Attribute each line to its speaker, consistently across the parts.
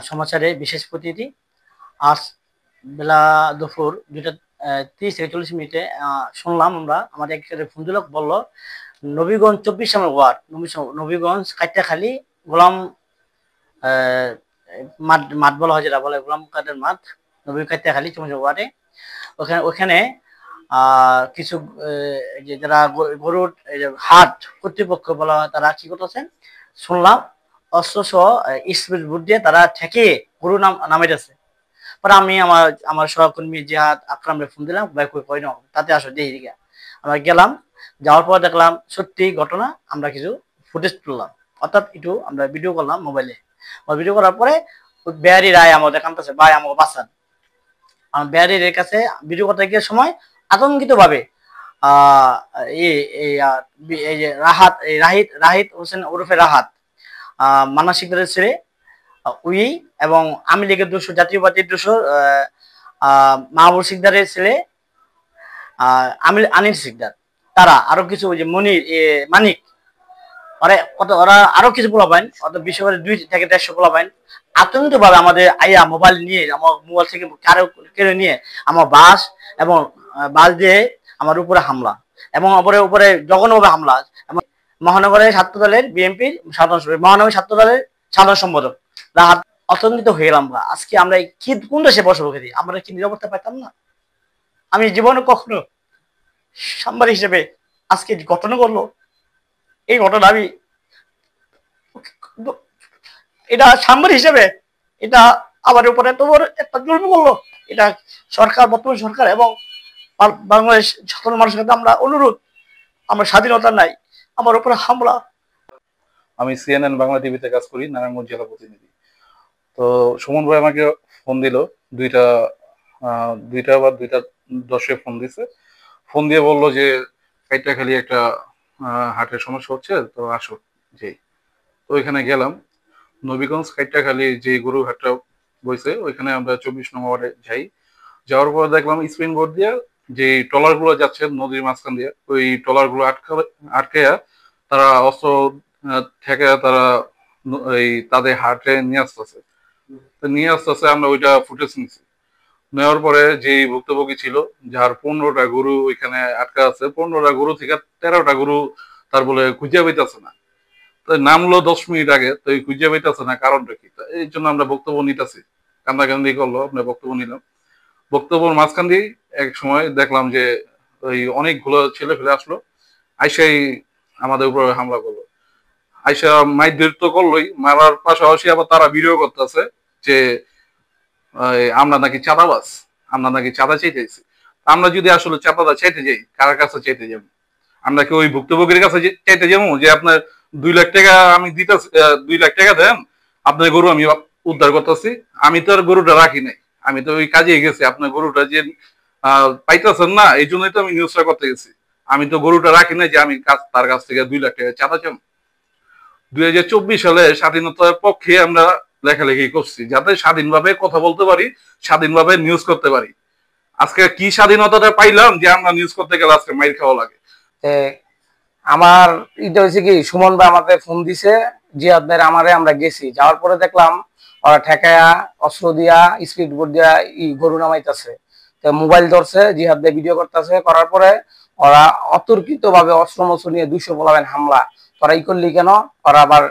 Speaker 1: সমাচারে বিশেষ প্রতিনিধি। আজ বেলা দুপুর 2:30 থেকে 40 মিনিটে শুনলাম আমরা, আমাদের এক ফোন দিল, বলল নবীগঞ্জ 24 নম্বর ওয়ার্ড, নবীগঞ্জ কাইটাখালী গোলাম মাঠ মাঠ বলা হয়, যেটা বলে গোলাম কাদের মাঠ, নবী কাইটাখালী 24 ওয়ার্ডে। ওখানে কিছু যে যারা গরুর হাট কর্তৃপক্ষ বলা হয়, তারা কি করতেছেন শুনলাম, অস্ত্র সহ স্পিড বুট দিয়ে তারা ঠেকে গরু নামাইতেছে। পরে আমি আমার সহকর্মী জিহাদ আকরামরে ফোন দিলাম, ভাই কই না, তাতে আসো দেখি দিকে। আমরা গেলাম, যাওয়ার পর দেখলাম সত্যি ঘটনা। আমরা কিছু ফুটেজ তুললাম, অর্থাৎ একটু আমরা ভিডিও করলাম মোবাইলে। ভিডিও করার পরে বেয়ারি রায় আমাদের কানতেছে, ভাই আমাকে বাঁচান। বেয়ারির কাছে ভিডিও করতে গিয়ে সময় আতঙ্কিত ভাবে এই যে রাহিত হোসেন ওরফে রাহাত, মান্না শিকদারের ছেলে, উই এবং আওয়ামী লীগের 200 জাতীয় পার্টির 200 মাহবুব শিকদারের ছেলে আনিল শিকদার, তারা আরো কিছু ওই যে মানিক, ওরা আরো কিছু পোলাপাইন, অত বিশ্বকারে 2 থেকে 150 পোলাপাইন আতঙ্কিত ভাবে আমাদের আইয়া মোবাইল নিয়ে, আমার মোবাইল থেকে কেড়ে নিয়ে আমার বাস এবং বাস দিয়ে আমার উপরে হামলা, এবং উপরে জঘন্যভাবে হামলা। এবং মহানগরের ছাত্র দলের বিএনপির মহানগর ছাত্র দলের সাধারণ সম্পাদক রাহাত। অতঙ্কিত হয়ে গেলাম। আজকে আমরা কি কোন দেশে বসবাস করি? আমরা কি নিরাপত্তা পাইতাম না? আমি জীবনে কখনো সাংবাদিক হিসেবে আজকে ঘটনা করলো, এই ঘটনা আমি এটা সাংবাদিক হিসেবে এটা আমার উপরে এত বড় একটা জুলুম করলো। এটা সরকার, বর্তমান সরকার এবং বাংলাদেশ সাধারণ মানুষের কাছে আমরা অনুরোধ, আমরা স্বাধীনতা নাই, আমার উপরে হামলা।
Speaker 2: আমি সিএনএন বাংলা টিভিতে কাজ করি, নারায়ণগঞ্জ জেলা প্রতিনিধি। তো সুমন ভাই আমাকে ফোন দিল, দুইটা বা 2:10 ফোন দিছে। ফোন দিয়ে বললো যে কাইটাখালী একটা হাটের সমস্যা হচ্ছে, তো আসো। যেই তো ওইখানে গেলাম, নবীগঞ্জ কাইটাখালী যে গরু হাটটা বইছে ওইখানে আমরা 24 নম্বর ওয়ার্ডে যাই। যাওয়ার পর দেখলাম স্পিন বোর্ড দিয়ে যে ট্রলার গুলো যাচ্ছে নদীর মাঝখান দিয়ে, ওই ট্রলার গুলো আটকে তারা অস্ত্র থেকে তারা ওই তাদের হাটে নিয়ে আসতেছে। আমরা ওইটা ফুটেজ নিছি। নেওয়ার পরে যে ভুক্তভোগী ছিল, যার 15টা গরু ওইখানে আটকা আছে, 15টা গরু থেকে 13টা গরু তার বলে খুঁজে পাইতেছে না। তো নামলো 10 মিনিট আগে, তো এই খুঁজে পাইতেছে না, কারণটা কি? এই জন্য আমরা বক্তব্য নিতেছি, কান্দাকান্দি করলো, আমরা বক্তব্য নিলাম। বক্তব্যের মাঝখান দিয়ে এক সময় দেখলাম যে ওই অনেকগুলো ছেলে ফেলে আসলো, আইসাই আমাদের উপরে হামলা করলো। আইসা মাইর তো করলোই, মারার পাশাপাশি আবার তারা ভিডিও করতেছে যে আমরা নাকি চাঁদাবাজ, আমরা নাকি চাঁদা চাইতেছি। আমরা যদি আসলে চাঁদাটা চাইতে যাই, কার কাছে চাইতে যাবো? আমরা কি ওই ভুক্তভোগীর কাছে চাইতে যাবো যে আপনার 2 লাখ টাকা আমি দিতেছি, 2 লাখ টাকা দেন, আপনার গরু আমি উদ্ধার করতেছি? আমি তো আর গরুটা রাখি নাই, আমি তো ওই কাজে গেছি। আপনার গরুটা যে পাইতেছেন না, এই জন্যই তো আমি নিউজটা করতে গেছি। আমি তো গরুটা রাখি নাই যে আমি তার কাছ থেকে 2 লাখ টাকা চাঁদা চাম। 2024 সালে স্বাধীনতার পক্ষে আমরা লেখালেখি করছি, যাতে স্বাধীনভাবে কথা বলতে পারি, স্বাধীনভাবে নিউজ করতে পারি। আজকে কি স্বাধীনতাটা পাইলাম যে আমরা নিউজ করতে গেলে আজকে মাইর খাওয়া লাগে?
Speaker 3: আমার এটা হয়েছে কি, সুমন ভাই আমাকে ফোন দিছে, জিয়াদ ভাই আমরা গেছি। যাওয়ার পরে দেখলাম ওরা ঠেকায়া অস্ত্র দিয়া স্পিড বোর্ড দিয়া গরু নামাইতেছে। মোবাইল ধরছে, জিহাদ ভাই ভিডিও করতেছে। করার পরে ওরা অতর্কিত ভাবে অস্ত্র মস্ত্র নিয়ে 200 বলাবেন হামলা। তোরা করলি কেন? ওরা আবার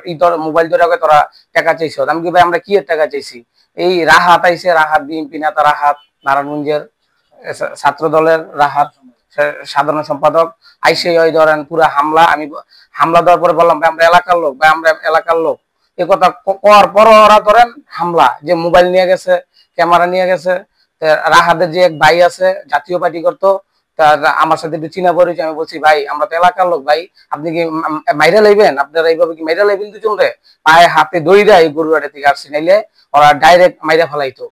Speaker 3: মোবাইল ধরে তোরা টাকা চাইছ। আমি কি ভাই আমরা কি এর টাকা চাইছি? এই রাহাত আইছে, রাহাত বিএনপি নেতা, রাহাত নারায়ণগঞ্জের ছাত্র দলের রাহাত সাধারণ সম্পাদক, আইসে ওই ধরেন পুরো হামলা। আমি হামলা দেওয়ার পরে বললাম ভাই আমরা এলাকার লোক, ভাই আমরা এলাকার লোক। এ কথা করার পর ওরা ধরেন হামলা, যে মোবাইল নিয়ে গেছে, ক্যামেরা নিয়ে গেছে। রাহাতের যে এক ভাই আছে, জাতীয় পার্টি করতো, আমার সাথে একটু চিনা পরিচয়। আমি বলছি ভাই আমরা তো এলাকার লোক, ভাই আপনি কি মাইরা লাইবেন? আপনারা এইভাবে কি মাইরা লাইবেন? দুজন রে পায়ে হাতে দড়ি দেয়, এই গরুয়াটা থেকে আসছে, নাইলে ওরা ডাইরেক্ট মাইরা ফেলাইতো।